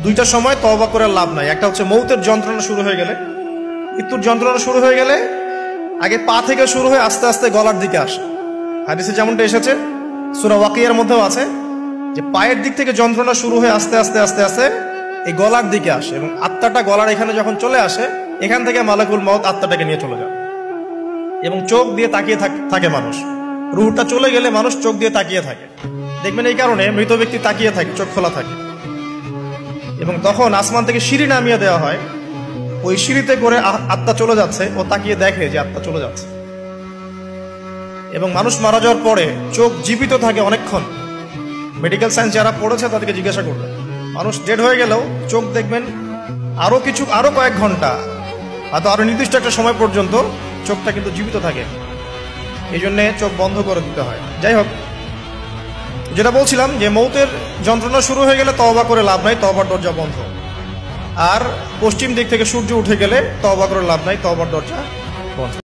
দুইটা সময় তওবা করে লাভ নাই। একটা হচ্ছে মৌতের যন্ত্রণা শুরু হয়ে গেলে, মৃত্যুর যন্ত্রণা শুরু হয়ে গেলে আগে পা থেকে শুরু হয়ে আস্তে আস্তে গলার দিকে আসে। হাদিসে যেমনটা এসেছে, সূরা ওয়াকিয়ার মধ্যেও আছে যে পায়ের দিক থেকে যন্ত্রণা শুরু হয়ে আস্তে আস্তে আস্তে আস্তে এই গলার দিকে আসে, এবং আত্মাটা গলার এখানে যখন চলে আসে, এখান থেকে মালাকুল মউত আত্মাটাকে নিয়ে চলে যায় এবং চোখ দিয়ে তাকিয়ে থাকে মানুষ। রুহটা চলে গেলে মানুষ চোখ দিয়ে তাকিয়ে থাকে, দেখবেন এই কারণে মৃত ব্যক্তি তাকিয়ে থাকে, চোখ খোলা থাকে। এবং তখন আসমান থেকে সিঁড়ি নামিয়ে দেওয়া হয়, ওই সিঁড়িতে করে আত্মা চলে যাচ্ছে, ও তাকিয়ে দেখে যে আত্মা চলে যাচ্ছে। এবং মানুষ মারা যাওয়ার পরে চোখ জীবিত থাকে অনেকক্ষণ। মেডিকেল সায়েন্স যারা পড়েছে তাদেরকে জিজ্ঞাসা করবে, মানুষ ডেড হয়ে গেলেও চোখ দেখবেন আরো কয়েক ঘন্টা, হয়তো আরো নির্দিষ্ট একটা সময় পর্যন্ত চোখটা কিন্তু জীবিত থাকে। এই জন্যে চোখ বন্ধ করে দিতে হয়। যাই হোক, যেটা বলছিলাম যে মৌতের যন্ত্রণা শুরু হয়ে গেলে তওবা করে লাভ নাই, তওবার দরজা বন্ধ। আর পশ্চিম দিক থেকে সূর্য উঠে গেলে তওবা করে লাভ নাই, তওবার দরজা বন্ধ।